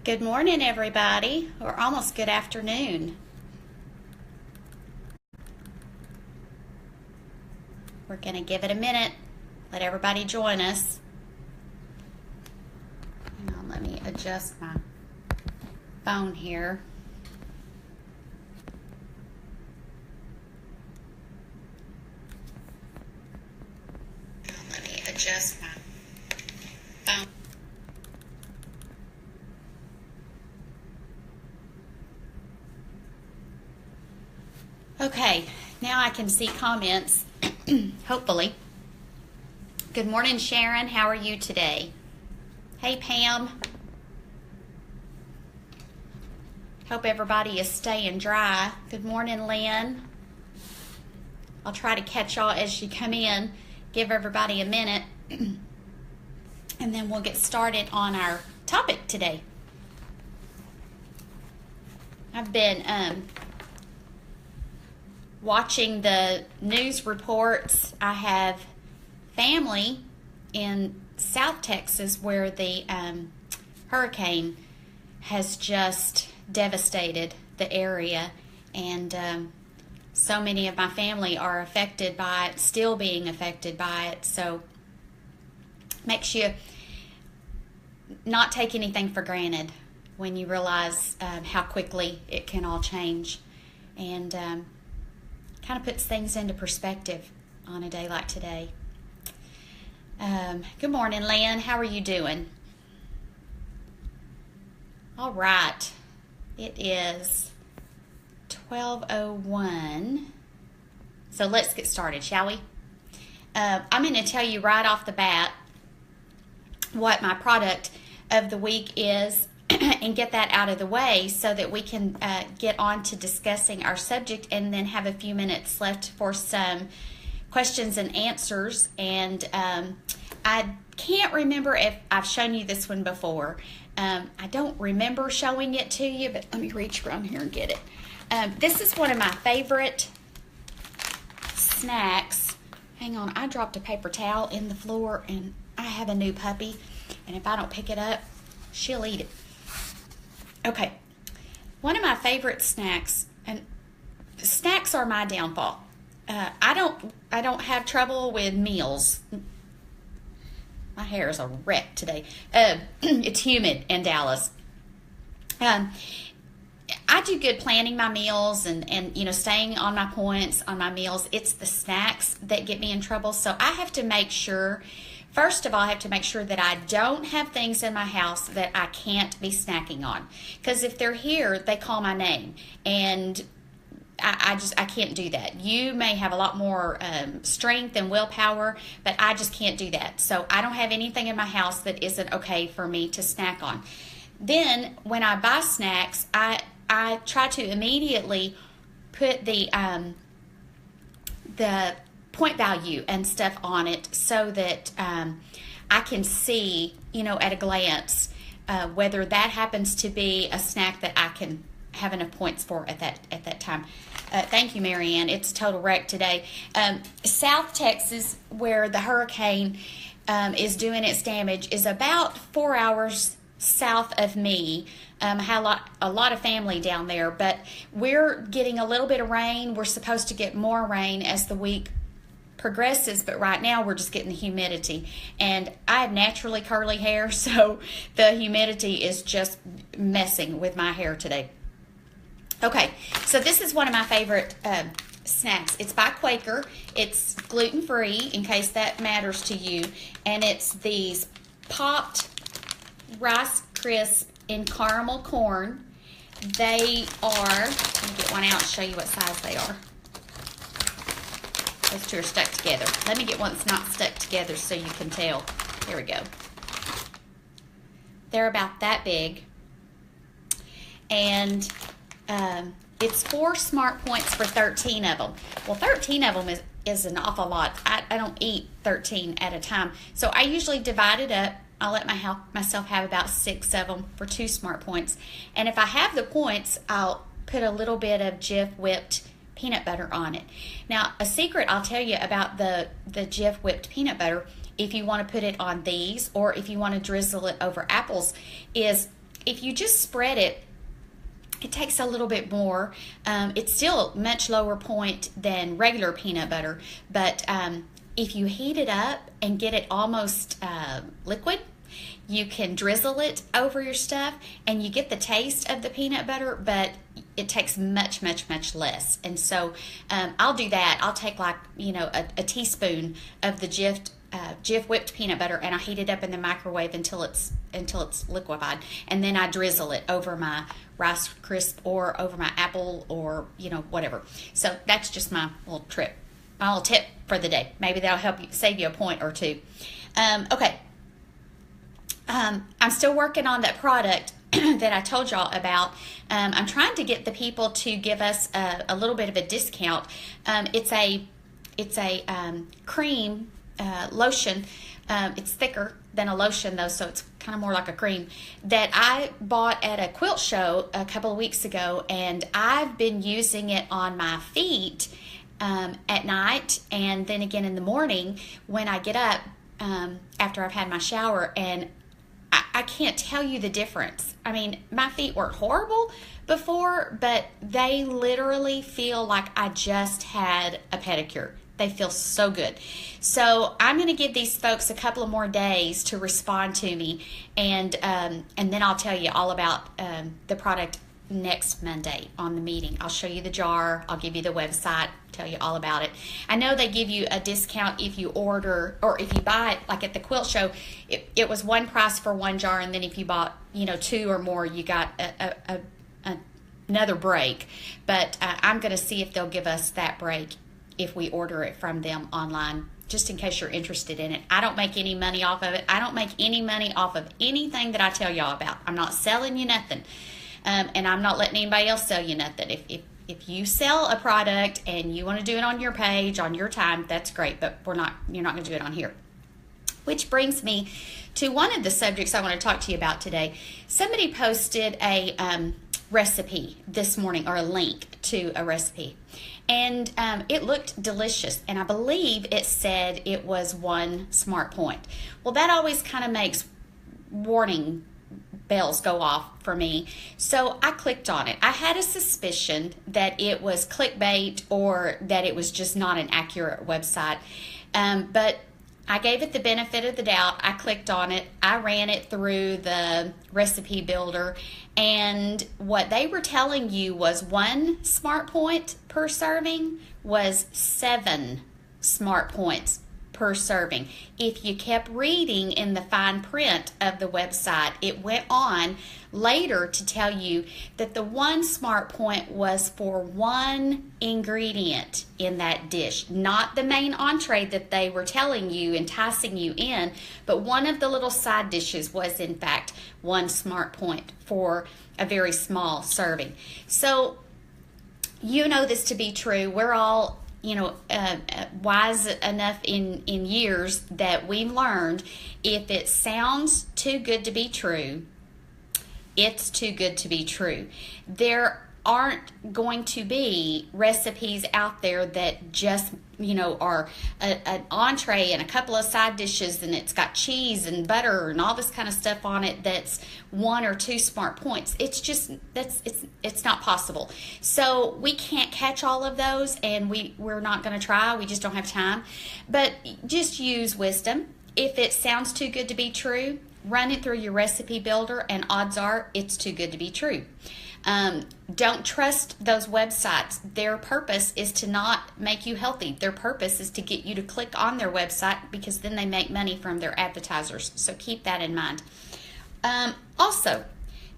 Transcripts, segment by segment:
Good morning, everybody, or almost good afternoon. We're going to give it a minute, let everybody join us. Hang on, let me adjust my phone here. Let me adjust my phone. Okay, now I can see comments, hopefully. Good morning, Sharon. How are you today? Hey, Pam. Hope everybody is staying dry. Good morning, Lynn. I'll try to catch y'all as you come in, give everybody a minute, and then we'll get started on our topic today. I've been watching the news reports. I have family in South Texas where the hurricane has just devastated the area, and so many of my family are affected by it, still being affected by it. So makes you not take anything for granted when you realize how quickly it can all change, and kind of puts things into perspective on a day like today. Good morning, Lynn. How are you doing? All right. It is 12:01. So let's get started, shall we? I'm going to tell you right off the bat what my product of the week is and get that out of the way so that we can get on to discussing our subject, and then have a few minutes left for some questions and answers. And I can't remember if I've shown you this one before. I don't remember showing it to you, but let me reach around here and get it. This is one of my favorite snacks. Hang on, I dropped a paper towel in the floor, and I have a new puppy, and if I don't pick it up, she'll eat it. Okay, one of my favorite snacks, and snacks are my downfall. I don't have trouble with meals. My hair is a wreck today. It's humid in Dallas. I do good planning my meals and staying on my points on my meals. It's the snacks that get me in trouble. So I have to make sure, first of all, I have to make sure that I don't have things in my house that I can't be snacking on. Because if they're here, they call my name. And I can't do that. You may have a lot more strength and willpower, but I just can't do that. So I don't have anything in my house that isn't okay for me to snack on. Then when I buy snacks, I try to immediately put the point value and stuff on it so that I can see, at a glance, whether that happens to be a snack that I can have enough points for at that time. Thank you, Marianne. It's a total wreck today. South Texas, where the hurricane is doing its damage, is about 4 hours south of me. I have a lot of family down there, but we're getting a little bit of rain. We're supposed to get more rain as the week progresses, but right now we're just getting the humidity, and I have naturally curly hair, so the humidity is just messing with my hair today. Okay, so this is one of my favorite snacks. It's by Quaker. It's gluten-free, in case that matters to you, and it's these popped Rice Crisp in caramel corn. They are, let me get one out and show you what size they are. Those two are stuck together. Let me get one that's not stuck together so you can tell. Here we go. They're about that big. And it's 4 smart points for 13 of them. Well, 13 of them is an awful lot. I don't eat 13 at a time. So I usually divide it up. I'll let myself have about 6 of them for 2 smart points. And if I have the points, I'll put a little bit of Jif whipped peanut butter on it. Now, a secret I'll tell you about the Jif whipped peanut butter, if you want to put it on these or if you want to drizzle it over apples, is if you just spread it, it takes a little bit more. It's still much lower point than regular peanut butter, but if you heat it up and get it almost liquid, you can drizzle it over your stuff and you get the taste of the peanut butter, but it takes much, much, much less. And so I'll do that. I'll take like, a teaspoon of the Jif whipped peanut butter, and I heat it up in the microwave until it's liquefied, and then I drizzle it over my Rice Crisp or over my apple or whatever. So that's just my little tip for the day. Maybe that'll help you save you a point or two. Okay. I'm still working on that product that I told y'all about. I'm trying to get the people to give us a little bit of a discount. It's a cream lotion. It's thicker than a lotion though, so it's kind of more like a cream, that I bought at a quilt show a couple of weeks ago, and I've been using it on my feet at night and then again in the morning when I get up after I've had my shower, and I can't tell you the difference. I mean, my feet weren't horrible before, but they literally feel like I just had a pedicure. They feel so good. So I'm going to give these folks a couple of more days to respond to me, and then I'll tell you all about the product next Monday on the meeting. I'll show you the jar. I'll give you the website, tell you all about it. I know they give you a discount if you order, or if you buy it, like at the quilt show, it was one price for one jar, and then if you bought, two or more, you got another break. But I'm going to see if they'll give us that break if we order it from them online, just in case you're interested in it. I don't make any money off of it. I don't make any money off of anything that I tell y'all about. I'm not selling you nothing. And I'm not letting anybody else sell you nothing. If you sell a product and you want to do it on your page, on your time, that's great, but you're not going to do it on here. Which brings me to one of the subjects I want to talk to you about today. Somebody posted a recipe this morning, or a link to a recipe, and it looked delicious, and I believe it said it was 1 smart point. Well, that always kind of makes warning bells go off for me. So I clicked on it. I had a suspicion that it was clickbait or that it was just not an accurate website. But I gave it the benefit of the doubt. I clicked on it. I ran it through the recipe builder, and what they were telling you was 1 smart point per serving was 7 smart points per serving. If you kept reading in the fine print of the website, it went on later to tell you that the 1 smart point was for 1 ingredient in that dish, not the main entree that they were telling you, enticing you in, but one of the little side dishes was in fact 1 smart point for a very small serving. So you know this to be true. We're all wise enough in years that we've learned, if it sounds too good to be true, it's too good to be true. There aren't going to be recipes out there that just, are an entree and a couple of side dishes, and it's got cheese and butter and all this kind of stuff on it that's 1 or 2 smart points. It's just, it's not possible. So we can't catch all of those, and we're not going to try. We just don't have time. But just use wisdom. If it sounds too good to be true, run it through your recipe builder, and odds are it's too good to be true. Don't trust those websites. Their purpose is to not make you healthy. Their purpose is to get you to click on their website, because then they make money from their advertisers. So keep that in mind. Also,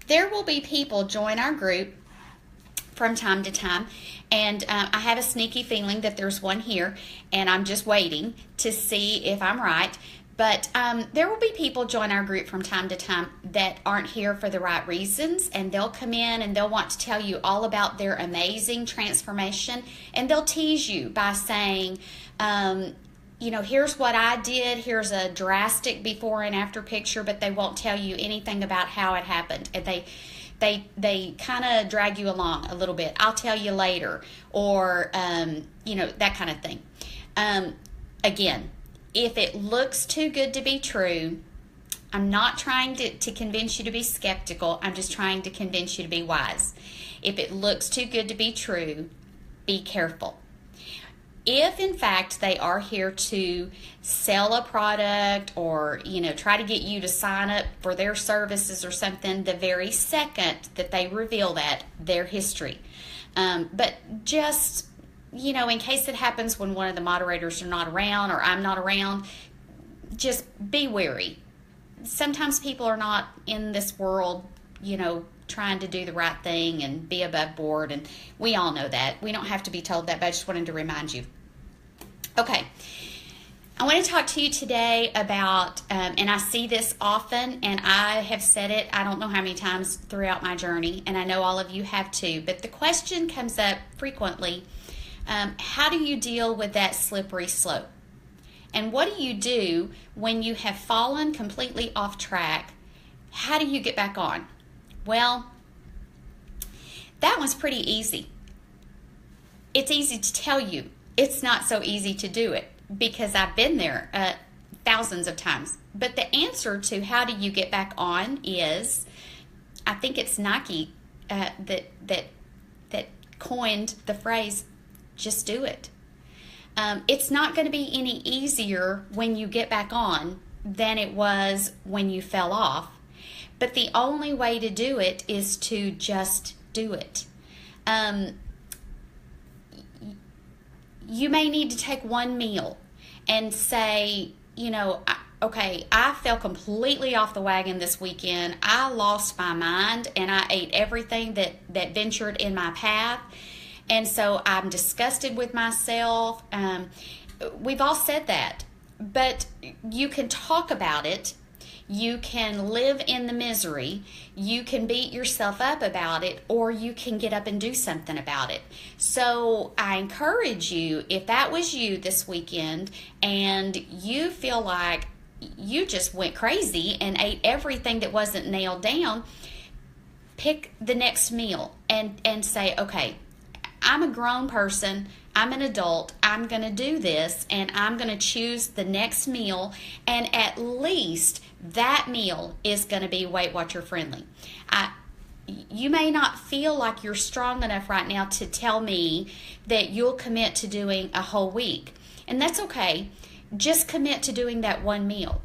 there will be people join our group from time to time, and I have a sneaky feeling that there's one here, and I'm just waiting to see if I'm right. But there will be people join our group from time to time that aren't here for the right reasons, and they'll come in and they'll want to tell you all about their amazing transformation, and they'll tease you by saying, here's what I did, here's a drastic before and after picture, but they won't tell you anything about how it happened. And they kind of drag you along a little bit. I'll tell you later, or, that kind of thing. Again, if it looks too good to be true, I'm not trying to convince you to be skeptical. I'm just trying to convince you to be wise. If it looks too good to be true, be careful. If in fact they are here to sell a product or try to get you to sign up for their services or something, the very second that they reveal that, their history. But just in case it happens when one of the moderators are not around or I'm not around, just be wary. Sometimes people are not in this world trying to do the right thing and be above board, and we all know that. We don't have to be told that, but I just wanted to remind you. Okay, I want to talk to you today about, and I see this often, and I have said it I don't know how many times throughout my journey, and I know all of you have too, but the question comes up frequently, how do you deal with that slippery slope? And what do you do when you have fallen completely off track? How do you get back on? Well, that one's pretty easy. It's easy to tell you. It's not so easy to do it because I've been there thousands of times. But the answer to how do you get back on is, I think it's Nike that coined the phrase, just do it. It's not going to be any easier when you get back on than it was when you fell off. But the only way to do it is to just do it. You may need to take one meal and say, okay, I fell completely off the wagon this weekend. I lost my mind and I ate everything that ventured in my path. And so I'm disgusted with myself. We've all said that. But you can talk about it. You can live in the misery. You can beat yourself up about it, or you can get up and do something about it. So I encourage you, if that was you this weekend and you feel like you just went crazy and ate everything that wasn't nailed down, pick the next meal and say, okay, I'm a grown person, I'm an adult, I'm going to do this, and I'm going to choose the next meal, and at least that meal is going to be Weight Watcher friendly. You may not feel like you're strong enough right now to tell me that you'll commit to doing a whole week, and that's okay. Just commit to doing that one meal.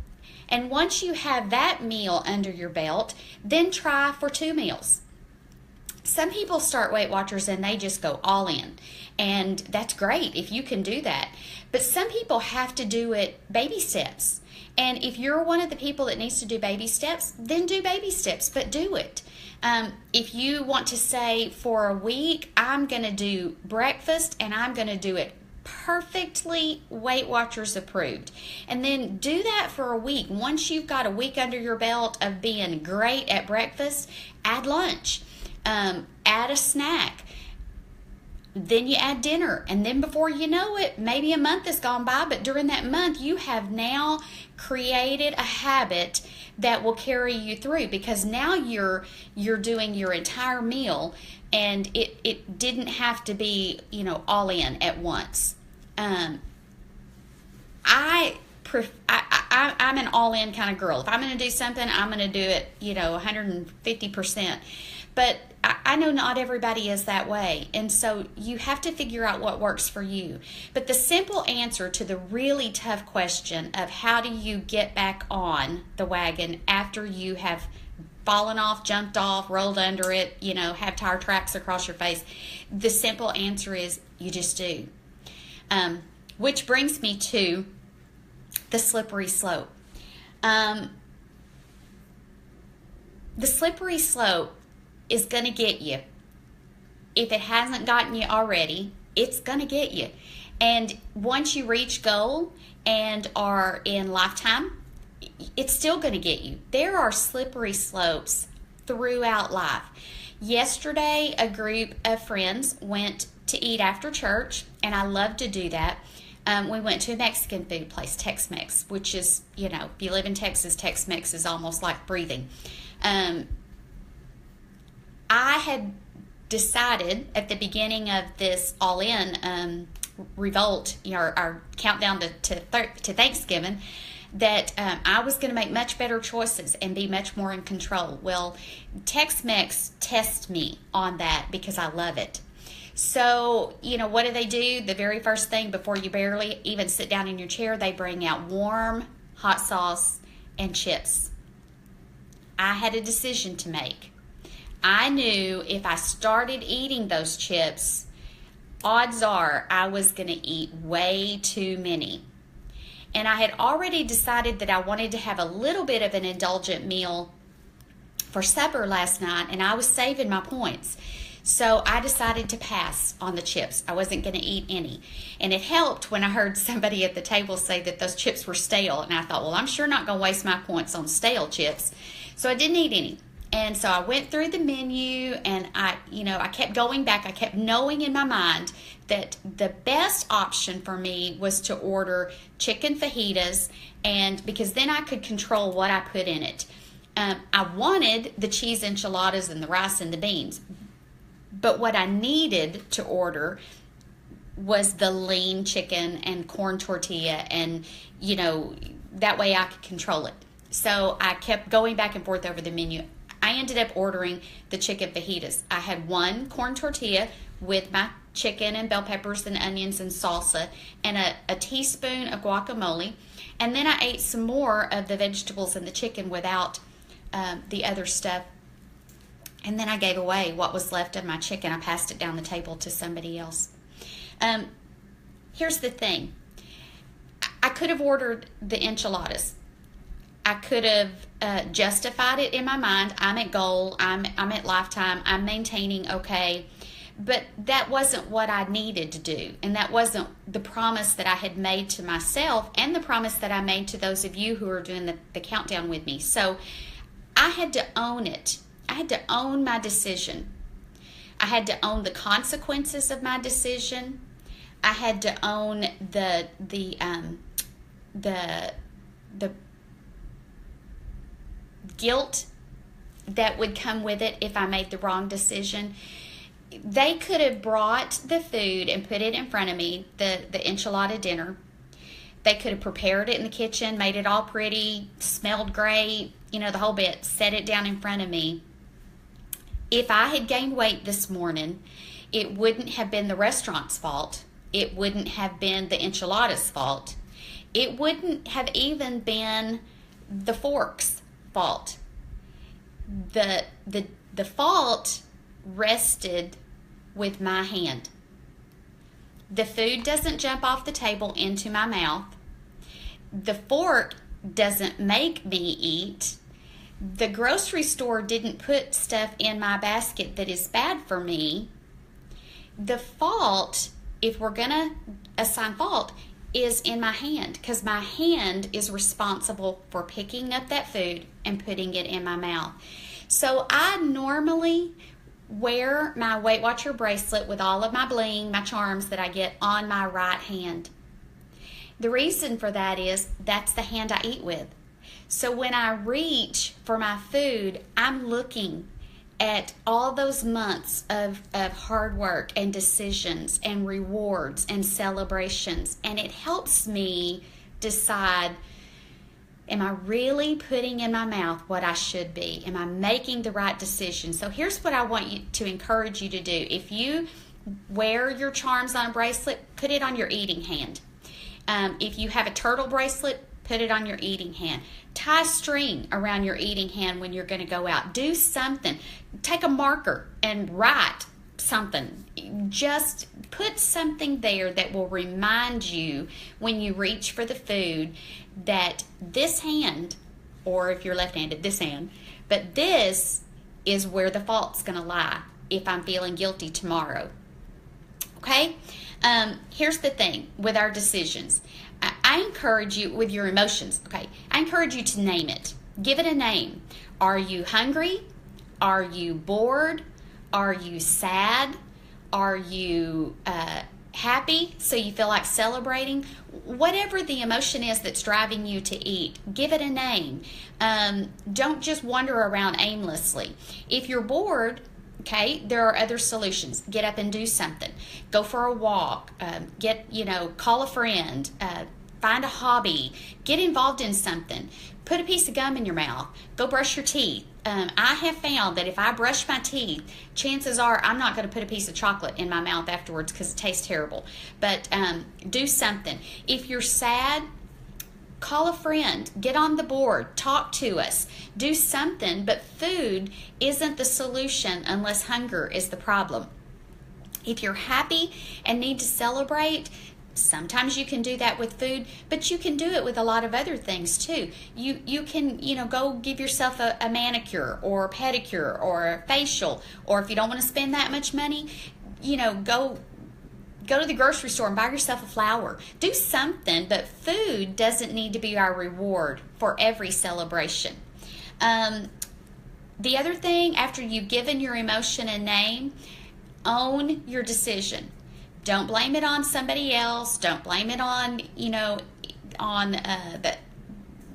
And once you have that meal under your belt, then try for 2 meals. Some people start Weight Watchers and they just go all in. And that's great if you can do that. But some people have to do it baby steps. And if you're one of the people that needs to do baby steps, then do baby steps, but do it. If you want to say for a week, I'm going to do breakfast and I'm going to do it perfectly Weight Watchers approved. And then do that for a week. Once you've got a week under your belt of being great at breakfast, add lunch. Add a snack, then you add dinner, and then before you know it, maybe a month has gone by, but during that month you have now created a habit that will carry you through, because now you're doing your entire meal, and it didn't have to be all in at once. I'm an all-in kind of girl. If I'm going to do something, I'm going to do it 150%. But I know not everybody is that way, and so you have to figure out what works for you. But the simple answer to the really tough question of how do you get back on the wagon after you have fallen off, jumped off, rolled under it, have tire tracks across your face, the simple answer is you just do. Which brings me to the slippery slope. The slippery slope is going to get you. If it hasn't gotten you already, it's going to get you. And once you reach goal and are in lifetime, it's still going to get you. There are slippery slopes throughout life. Yesterday, a group of friends went to eat after church, and I love to do that. We went to a Mexican food place, Tex-Mex, which is, if you live in Texas, Tex-Mex is almost like breathing. I had decided at the beginning of this all-in revolt, our countdown to Thanksgiving, that I was going to make much better choices and be much more in control. Well, Tex-Mex tests me on that because I love it. So, what do? The very first thing before you barely even sit down in your chair, they bring out warm hot sauce and chips. I had a decision to make. I knew if I started eating those chips, odds are I was going to eat way too many. And I had already decided that I wanted to have a little bit of an indulgent meal for supper last night, and I was saving my points. So I decided to pass on the chips. I wasn't going to eat any. And it helped when I heard somebody at the table say that those chips were stale. And I thought, well, I'm sure not going to waste my points on stale chips. So I didn't eat any. And so I went through the menu, and I kept going back. I kept knowing in my mind that the best option for me was to order chicken fajitas, and because then I could control what I put in it. I wanted the cheese enchiladas and the rice and the beans, but what I needed to order was the lean chicken and corn tortilla, and that way I could control it. So I kept going back and forth over the menu. I ended up ordering the chicken fajitas. I had one corn tortilla with my chicken and bell peppers and onions and salsa, and a teaspoon of guacamole. And then I ate some more of the vegetables and the chicken without the other stuff. And then I gave away what was left of my chicken. I passed it down the table to somebody else. Here's the thing. I could have ordered the enchiladas. I could have justified it in my mind. I'm at goal. I'm at lifetime. I'm maintaining okay. But that wasn't what I needed to do. And that wasn't the promise that I had made to myself and the promise that I made to those of you who are doing the countdown with me. So I had to own it. I had to own my decision. I had to own the consequences of my decision. I had to own the guilt that would come with it if I made the wrong decision. They could have brought the food and put it in front of me, the enchilada dinner. They could have prepared it in the kitchen, made it all pretty, smelled great, the whole bit, set it down in front of me. If I had gained weight this morning, it wouldn't have been the restaurant's fault. It wouldn't have been the enchilada's fault. It wouldn't have even been the fork's fault. The fault rested with my hand. The food doesn't jump off the table into my mouth. The fork doesn't make me eat. The grocery store didn't put stuff in my basket that is bad for me. The fault, if we're going to assign fault, is in my hand, because my hand is responsible for picking up that food and putting it in my mouth. So I normally wear my Weight Watcher bracelet with all of my bling, my charms that I get on my right hand. The reason for that is that's the hand I eat with. So when I reach for my food, I'm looking at all those months of hard work and decisions and rewards and celebrations, and it helps me decide, am I really putting in my mouth what I should be? Am I making the right decision? So here's what I want you to encourage you to do. If you wear your charms on a bracelet, put it on your eating hand. If you have a turtle bracelet, put it on your eating hand. Tie string around your eating hand when you're going to go out. Do something. Take a marker and write something. Just put something there that will remind you when you reach for the food that this hand, or if you're left-handed, this hand, but this is where the fault's going to lie if I'm feeling guilty tomorrow. Okay? Here's the thing with our decisions. I encourage you with your emotions, okay? I encourage you to name it. Give it a name. Are you hungry? Are you bored? Are you sad? Are you happy so you feel like celebrating? Whatever the emotion is that's driving you to eat, give it a name. Don't just wander around aimlessly. If you're bored, okay, there are other solutions. Get up and do something. Go for a walk. Call a friend. find a hobby, get involved in something. Put a piece of gum in your mouth. Go brush your teeth. I have found that if I brush my teeth, chances are I'm not going to put a piece of chocolate in my mouth afterwards because it tastes terrible. But do something. If you're sad, call a friend, get on the board, talk to us, do something. But food isn't the solution unless hunger is the problem. If you're happy and need to celebrate, sometimes you can do that with food, but you can do it with a lot of other things too. You can, go give yourself a manicure or a pedicure or a facial, or if you don't want to spend that much money, go to the grocery store and buy yourself a flower. Do something, but food doesn't need to be our reward for every celebration. The other thing, after you've given your emotion a name, own your decision. Don't blame it on somebody else. Don't blame it on,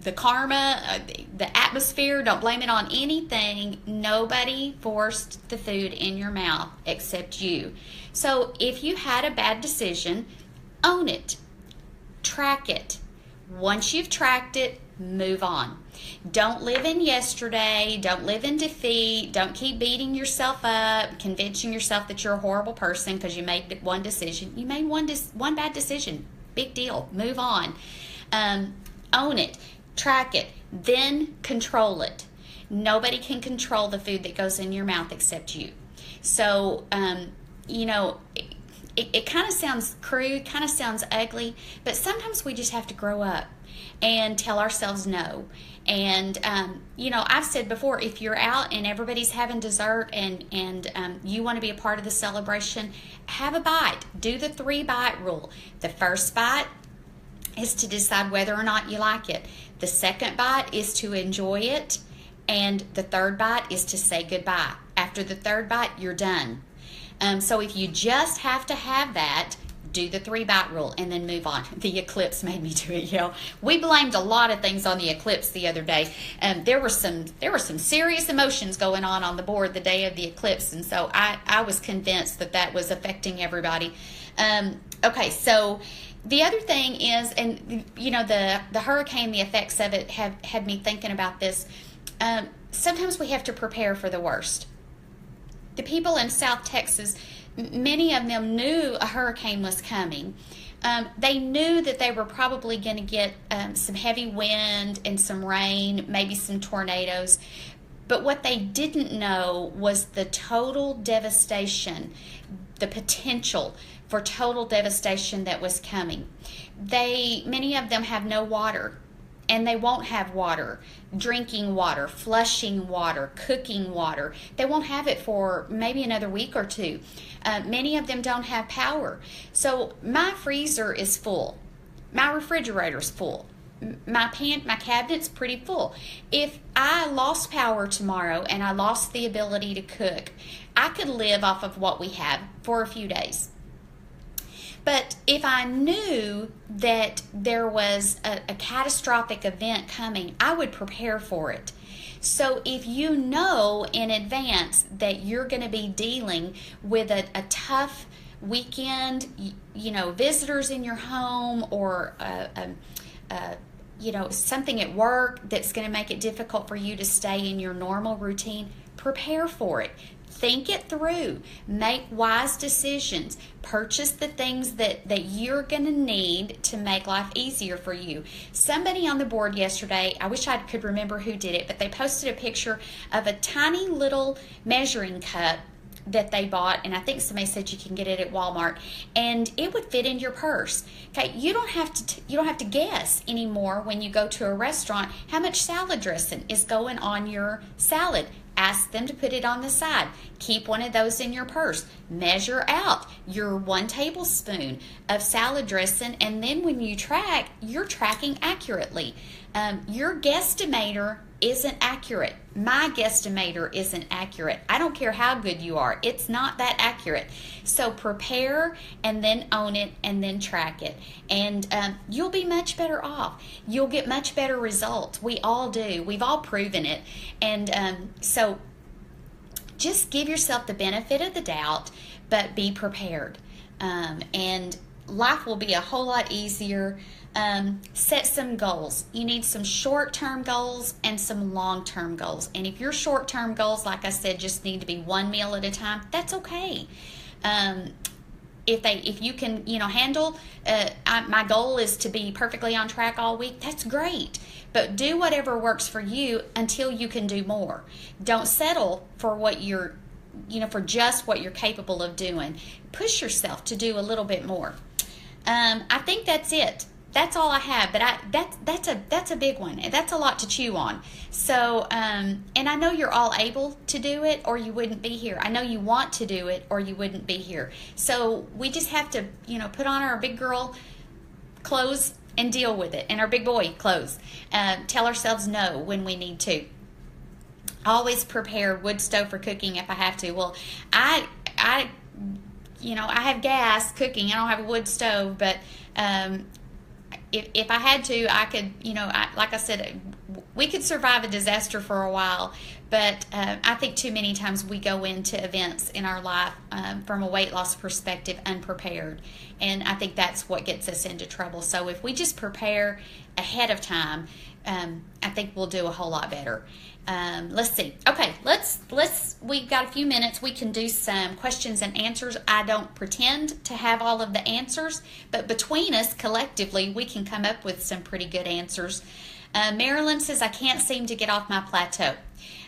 the karma, the atmosphere. Don't blame it on anything. Nobody forced the food in your mouth except you. So if you had a bad decision, own it. Track it. Once you've tracked it, move on. Don't live in yesterday. Don't live in defeat. Don't keep beating yourself up, convincing yourself that you're a horrible person because you made one decision. You made one bad decision. Big deal. Move on. Own it. Track it. Then control it. Nobody can control the food that goes in your mouth except you. So, it kind of sounds crude, kind of sounds ugly, but sometimes we just have to grow up and tell ourselves no. And, I've said before, if you're out and everybody's having dessert and you want to be a part of the celebration, have a bite. Do the 3-bite rule. The first bite is to decide whether or not you like it. The second bite is to enjoy it. And the third bite is to say goodbye. After the third bite, you're done. So if you just have to have that, do the 3-bite rule and then move on. The eclipse made me do it, We blamed a lot of things on the eclipse the other day. There were some serious emotions going on the board the day of the eclipse, and so I was convinced that was affecting everybody. Okay, so the other thing is, and the hurricane, the effects of it have had me thinking about this. Sometimes we have to prepare for the worst. The people in South Texas, many of them knew a hurricane was coming. They knew that they were probably going to get some heavy wind and some rain, maybe some tornadoes. But what they didn't know was the total devastation, the potential for total devastation that was coming. Many of them have no water. And they won't have water, drinking water, flushing water, cooking water. They won't have it for maybe another week or two. Many of them don't have power. So my freezer is full. My refrigerator's full. My cabinet's pretty full. If I lost power tomorrow and I lost the ability to cook, I could live off of what we have for a few days. But if I knew that there was a catastrophic event coming, I would prepare for it. So if you know in advance that you're going to be dealing with a tough weekend, visitors in your home, or something at work that's going to make it difficult for you to stay in your normal routine, prepare for it. Think it through. Make wise decisions. Purchase the things that you're going to need to make life easier for you. Somebody on the board yesterday, I wish I could remember who did it, but they posted a picture of a tiny little measuring cup that they bought, and I think somebody said you can get it at Walmart, and it would fit in your purse. Okay, you don't have to guess anymore when you go to a restaurant how much salad dressing is going on your salad. Ask them to put it on the side. Keep one of those in your purse. Measure out your 1 tablespoon of salad dressing, and then when you track, you're tracking accurately. Your guesstimator isn't accurate. My guesstimator isn't accurate. I don't care how good you are. It's not that accurate. So prepare and then own it and then track it. And you'll be much better off. You'll get much better results. We all do. We've all proven it. And so just give yourself the benefit of the doubt, but be prepared. And life will be a whole lot easier. set some goals. You need some short-term goals and some long-term goals. And if your short-term goals, like I said, just need to be one meal at a time, that's okay. If you can, handle, my goal is to be perfectly on track all week, that's great. But do whatever works for you until you can do more. Don't settle for what you're, for just what you're capable of doing. Push yourself to do a little bit more. I think that's it. That's all I have, but that's a big one. That's a lot to chew on. So, and I know you're all able to do it, or you wouldn't be here. I know you want to do it, or you wouldn't be here. So we just have to, put on our big girl clothes and deal with it, and our big boy clothes. Tell ourselves no when we need to. Always prepare wood stove for cooking if I have to. Well, I have gas cooking. I don't have a wood stove, but if I had to, I could, like I said, we could survive a disaster for a while, but I think too many times we go into events in our life from a weight loss perspective unprepared, and I think that's what gets us into trouble. So if we just prepare ahead of time, I think we'll do a whole lot better. Let's see. Okay, we've got a few minutes. We can do some questions and answers. I don't pretend to have all of the answers, but between us collectively, we can come up with some pretty good answers. Marilyn says, I can't seem to get off my plateau.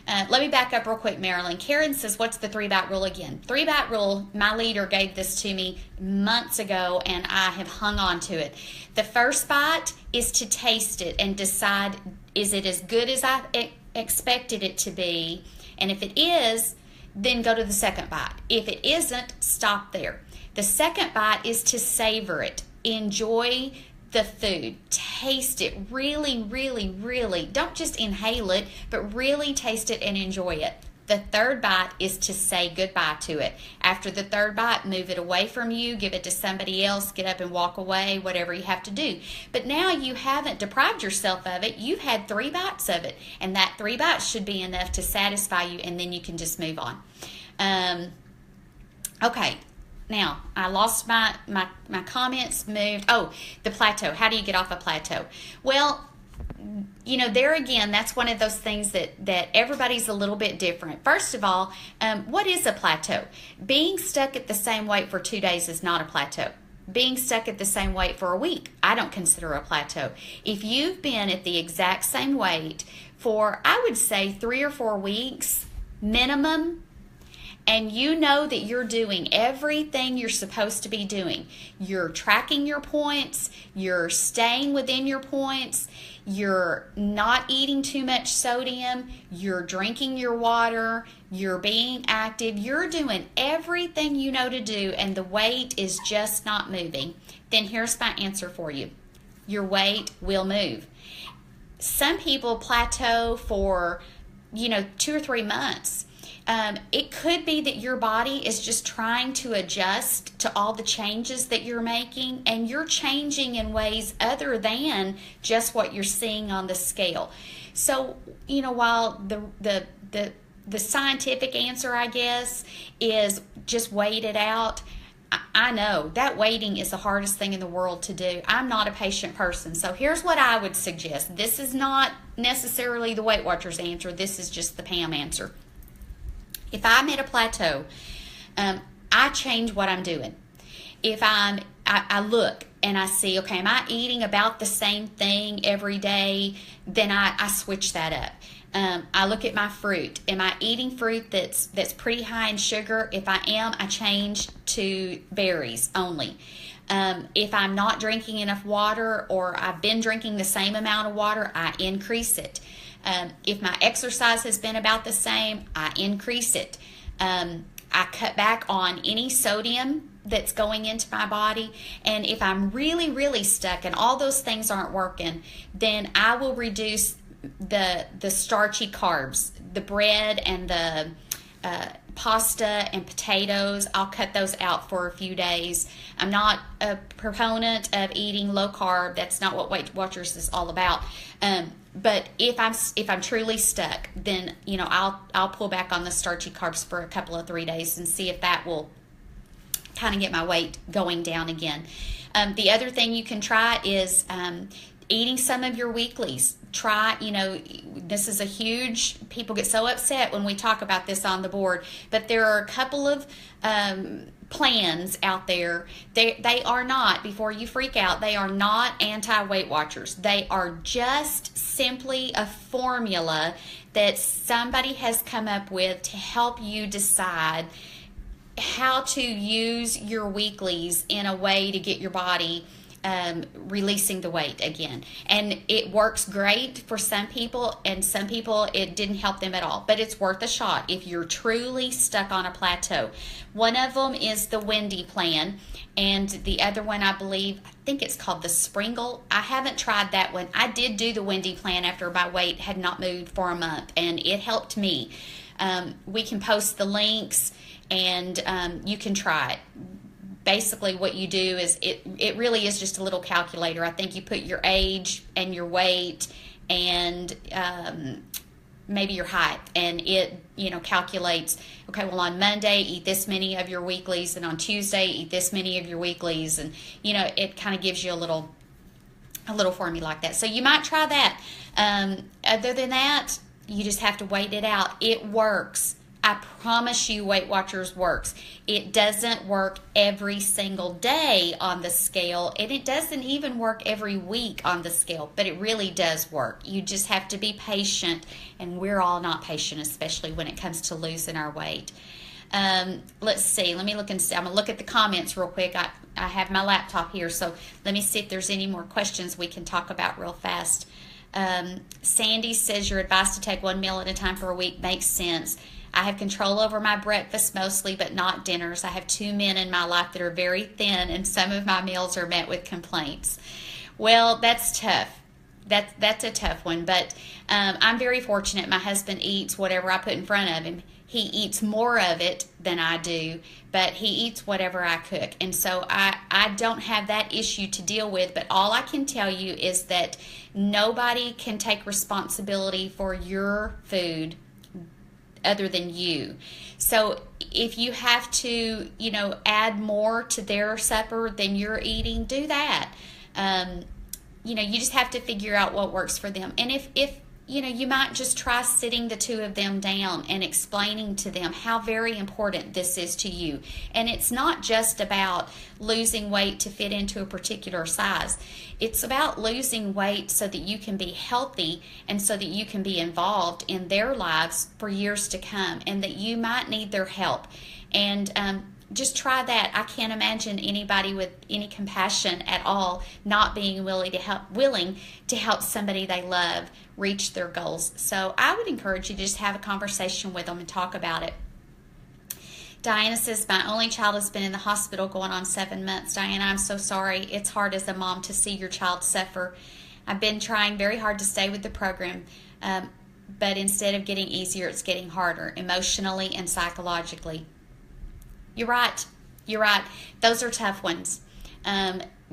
Let me back up real quick, Marilyn. Karen says, what's the 3-bite rule again? 3-bite rule, my leader gave this to me months ago, and I have hung on to it. The first bite is to taste it and decide, is it as good as I expected it to be? And if it is, then go to the second bite. If it isn't, stop there. The second bite is to savor it. Enjoy the food. Taste it. Really, really, really. Don't just inhale it, but really taste it and enjoy it. The third bite is to say goodbye to it. After the third bite, move it away from you, give it to somebody else, get up and walk away, whatever you have to do. But now you haven't deprived yourself of it. You've had 3 bites of it, and that 3 bites should be enough to satisfy you, and then you can just move on. Okay. Now, I lost my comments, moved. Oh, the plateau. How do you get off a plateau? Well, there again, that's one of those things that everybody's a little bit different. First of all, what is a plateau? Being stuck at the same weight for 2 days is not a plateau. Being stuck at the same weight for a week, I don't consider a plateau. If you've been at the exact same weight for, I would say, 3 or 4 weeks minimum, and you know that you're doing everything you're supposed to be doing. You're tracking your points, you're staying within your points, you're not eating too much sodium, you're drinking your water, you're being active, you're doing everything you know to do, and the weight is just not moving. Then here's my answer for you. Your weight will move. Some people plateau for, 2 or 3 months. It could be that your body is just trying to adjust to all the changes that you're making, and you're changing in ways other than just what you're seeing on the scale. So, while the scientific answer, I guess, is just wait it out, I know that waiting is the hardest thing in the world to do. I'm not a patient person, so here's what I would suggest. This is not necessarily the Weight Watchers answer. This is just the Pam answer. If I'm at a plateau, I change what I'm doing. If I look and I see, okay, am I eating about the same thing every day? Then I switch that up. I look at my fruit. Am I eating fruit that's pretty high in sugar? If I am, I change to berries only. If I'm not drinking enough water, or I've been drinking the same amount of water, I increase it. If my exercise has been about the same, I increase it. I cut back on any sodium that's going into my body. And if I'm really, really stuck and all those things aren't working, then I will reduce the starchy carbs, the bread and the pasta and potatoes. I'll cut those out for a few days. I'm not a proponent of eating low carb. That's not what Weight Watchers is all about. But if I'm truly stuck, then I'll pull back on the starchy carbs for a couple of 3 days and see if that will kind of get my weight going down again. The other thing you can try is eating some of your weeklies. Try, this is a huge, people get so upset when we talk about this on the board, but there are a couple of plans out there. They are not, before you freak out, they are not anti-Weight Watchers. They are just simply a formula that somebody has come up with to help you decide how to use your weeklies in a way to get your body releasing the weight again. And it works great for some people, and some people it didn't help them at all, but it's worth a shot if you're truly stuck on a plateau. One of them is the Wendy plan, and the other one, I think it's called the Springle. I haven't tried that one. I did do the Wendy plan after my weight had not moved for a month, and it helped me. We can post the links, and you can try it. Basically what you do is it really is just a little calculator. I think you put your age and your weight and maybe your height, and it calculates, okay, well, on Monday eat this many of your weeklies, and on Tuesday eat this many of your weeklies, and it kind of gives you a little formula like that. So you might try that. Other than that, you just have to wait it out. It works. I promise you, Weight Watchers works. It doesn't work every single day on the scale, and it doesn't even work every week on the scale, but it really does work. You just have to be patient, and we're all not patient, especially when it comes to losing our weight. Let's see. Let me look and see. I'm going to look at the comments real quick. I have my laptop here, so let me see if there's any more questions we can talk about real fast. Sandy says your advice to take one meal at a time for a week makes sense. I have control over my breakfast mostly, but not dinners. I have 2 men in my life that are very thin, and some of my meals are met with complaints. Well, that's tough. That's a tough one, but I'm very fortunate. My husband eats whatever I put in front of him. He eats more of it than I do, but he eats whatever I cook. And so I don't have that issue to deal with, but all I can tell you is that nobody can take responsibility for your food other than you. So if you have to, add more to their supper than you're eating, do that. You just have to figure out what works for them. And if you might just try sitting the two of them down and explaining to them how very important this is to you. And it's not just about losing weight to fit into a particular size. It's about losing weight so that you can be healthy and so that you can be involved in their lives for years to come, and that you might need their help. And just try that. I can't imagine anybody with any compassion at all not being willing to help somebody they love reach their goals. So I would encourage you to just have a conversation with them and talk about it. Diana says, my only child has been in the hospital going on 7 months. Diana, I'm so sorry. It's hard as a mom to see your child suffer. I've been trying very hard to stay with the program, but instead of getting easier, it's getting harder, emotionally and psychologically. You're right. Those are tough ones.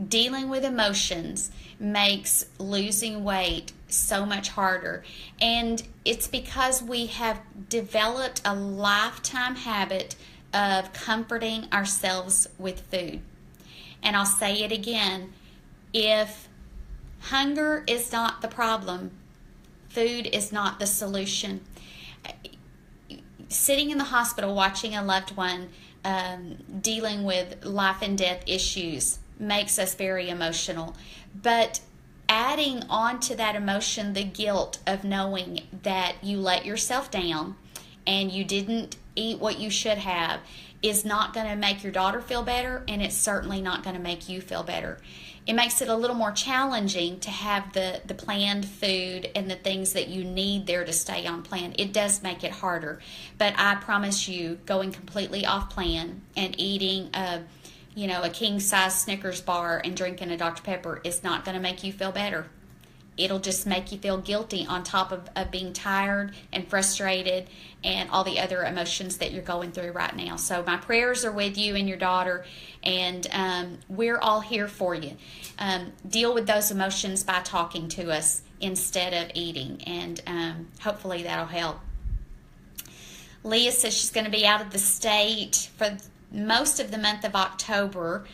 Dealing with emotions makes losing weight so much harder. And it's because we have developed a lifetime habit of comforting ourselves with food. And I'll say it again. If hunger is not the problem, food is not the solution. Sitting in the hospital watching a loved one dealing with life and death issues makes us very emotional. But adding on to that emotion the guilt of knowing that you let yourself down and you didn't eat what you should have is not going to make your daughter feel better, and it's certainly not going to make you feel better. It makes it a little more challenging to have the planned food and the things that you need there to stay on plan. It does make it harder, but I promise you, going completely off plan and eating a king-size Snickers bar and drinking a Dr. Pepper is not going to make you feel better. It'll just make you feel guilty on top of being tired and frustrated and all the other emotions that you're going through right now. So my prayers are with you and your daughter, and we're all here for you. Deal with those emotions by talking to us instead of eating, and hopefully that'll help. Leah says she's going to be out of the state for most of the month of October.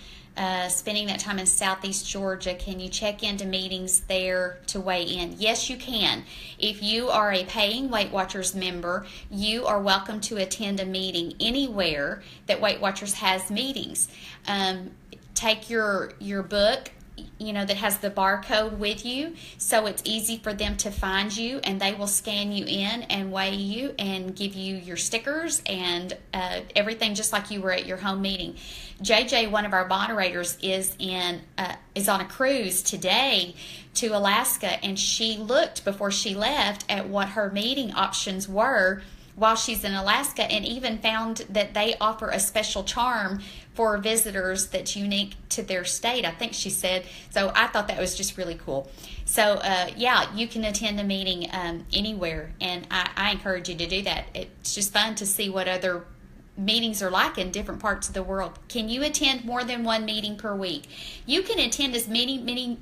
spending that time in Southeast Georgia, can you check into meetings there to weigh in? Yes, you can. If you are a paying Weight Watchers member, you are welcome to attend a meeting anywhere that Weight Watchers has meetings. Take your book, that has the barcode with you, so it's easy for them to find you, and they will scan you in and weigh you and give you your stickers and everything, just like you were at your home meeting. JJ, one of our moderators, is on a cruise today to Alaska, and she looked before she left at what her meeting options were while she's in Alaska, and even found that they offer a special charm for visitors that's unique to their state, I think she said. So I thought that was just really cool. So yeah, you can attend a meeting anywhere, and I encourage you to do that. It's just fun to see what other meetings are like in different parts of the world. Can you attend more than one meeting per week? You can attend as many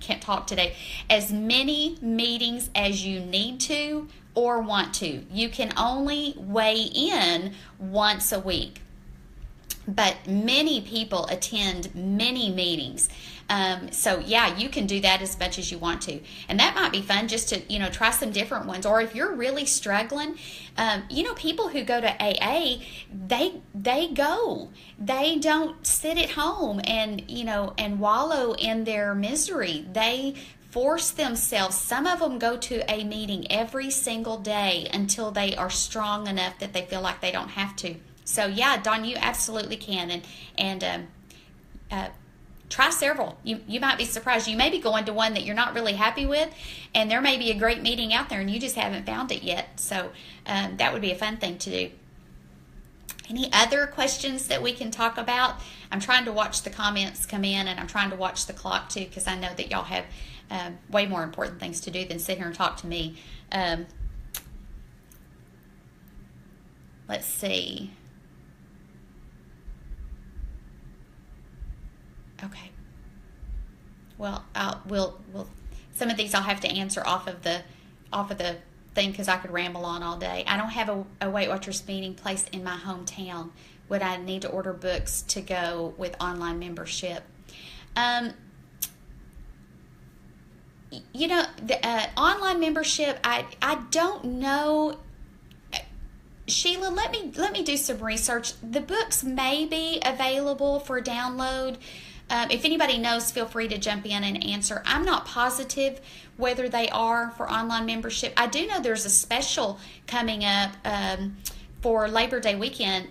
can't talk today, as many meetings as you need to or want to. You can only weigh in once a week, but many people attend many meetings. So yeah, you can do that as much as you want to, and that might be fun just to try some different ones. Or if you're really struggling, people who go to AA, they go, they don't sit at home and wallow in their misery. They force themselves. Some of them go to a meeting every single day until they are strong enough that they feel like they don't have to. So yeah, Dawn, you absolutely can, and try several. You might be surprised. You may be going to one that you're not really happy with, and there may be a great meeting out there and you just haven't found it yet. So that would be a fun thing to do. Any other questions that we can talk about? I'm trying to watch the comments come in, and I'm trying to watch the clock too, because I know that y'all have way more important things to do than sit here and talk to me. Let's see. Okay. Well, we'll some of these I'll have to answer off of the thing, because I could ramble on all day. I don't have a Weight Watchers meeting place in my hometown. Would I need to order books to go with online membership? The online membership, I don't know. Sheila, let me do some research. The books may be available for download. If anybody knows, feel free to jump in and answer. I'm not positive whether they are for online membership. I do know there's a special coming up for Labor Day weekend.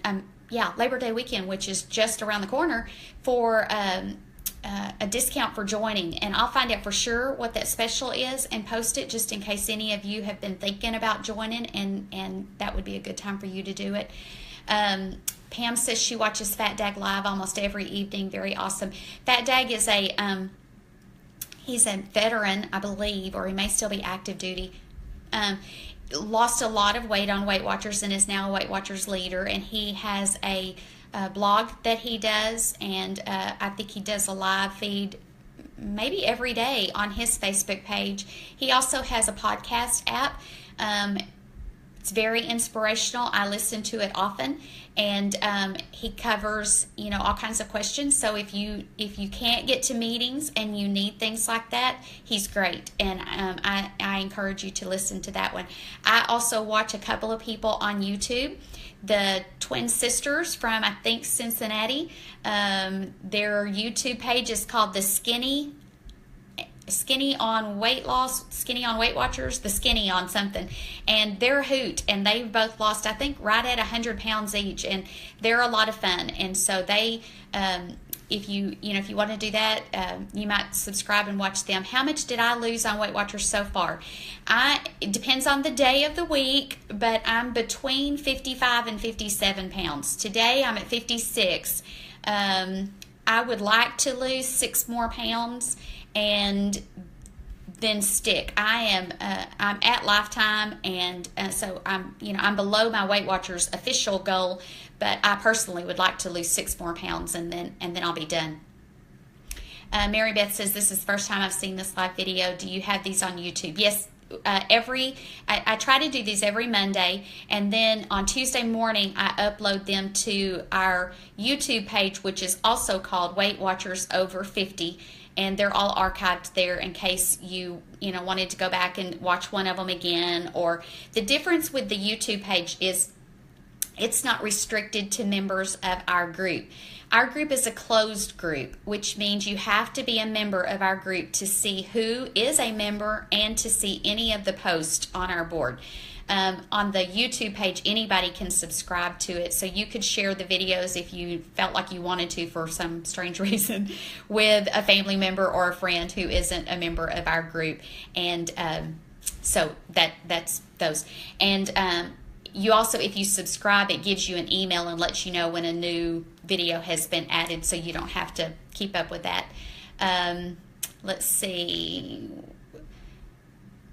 Labor Day weekend, which is just around the corner, for a discount for joining. And I'll find out for sure what that special is and post it, just in case any of you have been thinking about joining, and that would be a good time for you to do it. Pam says she watches Fat Dag live almost every evening. Very awesome. Fat Dag is he's a veteran, I believe, or he may still be active duty. Lost a lot of weight on Weight Watchers and is now a Weight Watchers leader. And he has a blog that he does, and I think he does a live feed maybe every day on his Facebook page. He also has a podcast app. It's very inspirational. I listen to it often, and he covers all kinds of questions. So if you can't get to meetings and you need things like that, he's great, and I encourage you to listen to that one. I also watch a couple of people on YouTube. The twin sisters from, I think, Cincinnati. Their YouTube page is called the Skinny on Weight Watchers, the Skinny on something, and they're a hoot, and they've both lost, I think, right at 100 pounds each, and they're a lot of fun. And so they, if you want to do that, you might subscribe and watch them. How much did I lose on Weight Watchers so far? It depends on the day of the week, but I'm between 55 and 57 pounds. Today I'm at 56. I would like to lose 6 more pounds and then stick. I'm at Lifetime, and so I'm below my Weight Watchers official goal, but I personally would like to lose 6 more pounds, and then I'll be done. Mary Beth says, this is the first time I've seen this live video. Do you have these on YouTube? Yes, I try to do these every Monday, and then on Tuesday morning I upload them to our YouTube page, which is also called Weight Watchers Over 50, and they're all archived there in case you wanted to go back and watch one of them again. Or the difference with the YouTube page is it's not restricted to members of our group. Our group is a closed group, which means you have to be a member of our group to see who is a member and to see any of the posts on our board. On the YouTube page, anybody can subscribe to it, so you could share the videos if you felt like you wanted to for some strange reason with a family member or a friend who isn't a member of our group. And so that's those. And you also, if you subscribe, it gives you an email and lets you know when a new video has been added, so you don't have to keep up with that. Let's see.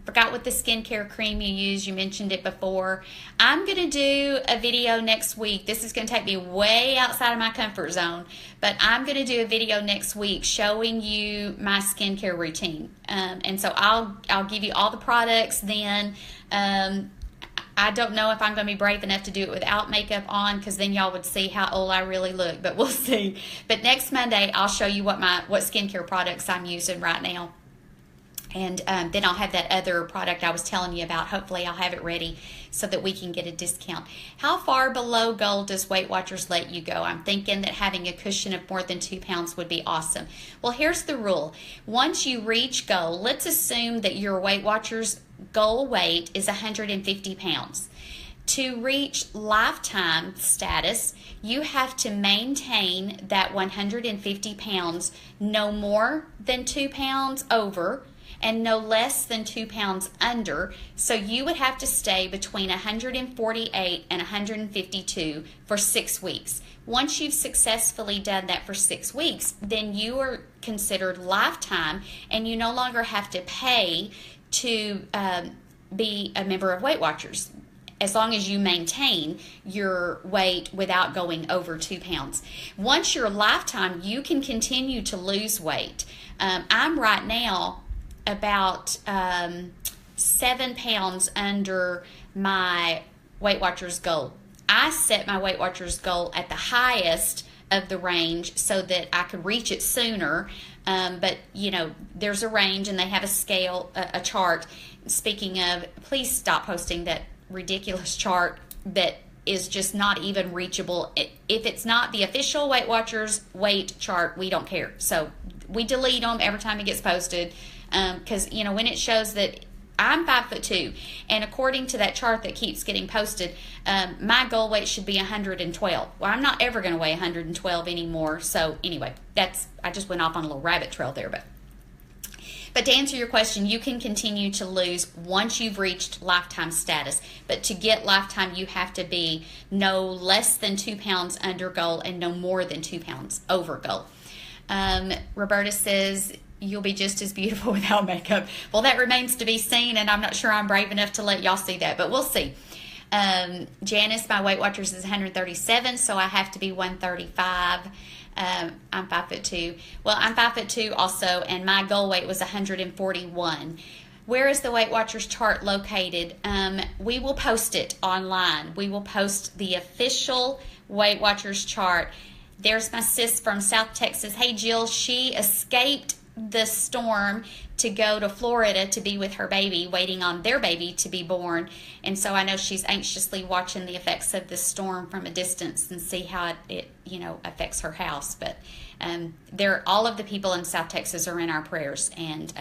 Forgot what the skincare cream you use. You mentioned it before. I'm going to do a video next week. This is going to take me way outside of my comfort zone, but I'm going to do a video next week showing you my skincare routine. And so I'll give you all the products then. I don't know if I'm going to be brave enough to do it without makeup on, because then y'all would see how old I really look, but we'll see. But next Monday, I'll show you what skincare products I'm using right now. And then I'll have that other product I was telling you about. Hopefully I'll have it ready so that we can get a discount. How far below goal does Weight Watchers let you go? I'm thinking that having a cushion of more than 2 pounds would be awesome. Well, here's the rule. Once you reach goal, let's assume that your Weight Watchers goal weight is 150 pounds. To reach lifetime status, you have to maintain that 150 pounds no more than 2 pounds over and no less than 2 pounds under. So you would have to stay between 148 and 152 for 6 weeks. Once you've successfully done that for 6 weeks, then you are considered lifetime, and you no longer have to pay to be a member of Weight Watchers, as long as you maintain your weight without going over 2 pounds. Once you're lifetime, you can continue to lose weight. I'm right now about 7 pounds under my Weight Watchers goal. I set my Weight Watchers goal at the highest of the range so that I could reach it sooner. But there's a range, and they have a scale, a chart. Speaking of, please stop posting that ridiculous chart that is just not even reachable. If it's not the official Weight Watchers weight chart, we don't care. So we delete them every time it gets posted, because when it shows that I'm 5'2", and according to that chart that keeps getting posted, my goal weight should be 112. Well, I'm not ever going to weigh 112 anymore. So anyway, I just went off on a little rabbit trail there. But to answer your question, you can continue to lose once you've reached lifetime status. But to get lifetime, you have to be no less than 2 pounds under goal and no more than 2 pounds over goal. Roberta says, you'll be just as beautiful without makeup. Well, that remains to be seen, and I'm not sure I'm brave enough to let y'all see that, but we'll see. Janice, my Weight Watchers is 137, so I have to be 135. I'm 5'2". Well, I'm 5'2" also, and my goal weight was 141. Where is the Weight Watchers chart located? We will post it online. We will post the official Weight Watchers chart. There's my sis from South Texas. Hey, Jill, she escaped the storm to go to Florida to be with her baby, waiting on their baby to be born. And so I know she's anxiously watching the effects of the storm from a distance and see how it affects her house. But all of the people in South Texas are in our prayers. And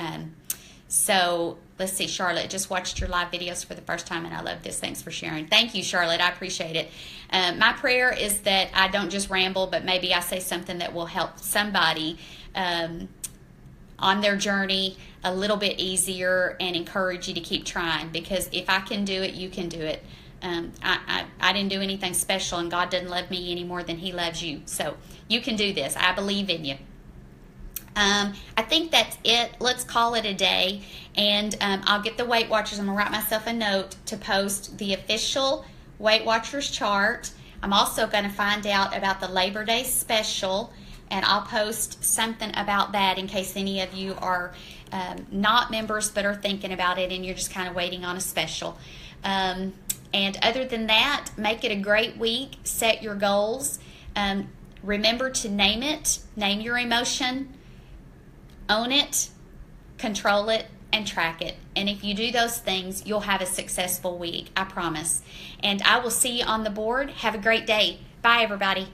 so let's see, Charlotte, just watched your live videos for the first time, and I love this. Thanks for sharing. Thank you, Charlotte. I appreciate it. My prayer is that I don't just ramble, but maybe I say something that will help somebody on their journey a little bit easier and encourage you to keep trying, because if I can do it, you can do it. I didn't do anything special, and God doesn't love me any more than he loves you. So you can do this. I believe in you. I think that's it. Let's call it a day, and I'll get the Weight Watchers. I'm going to write myself a note to post the official Weight Watchers chart. I'm also going to find out about the Labor Day special, and I'll post something about that in case any of you are not members but are thinking about it, and you're just kind of waiting on a special. And other than that, make it a great week. Set your goals. Remember to name it, name your emotion, own it, control it, and track it. And if you do those things, you'll have a successful week, I promise. And I will see you on the board. Have a great day. Bye, everybody.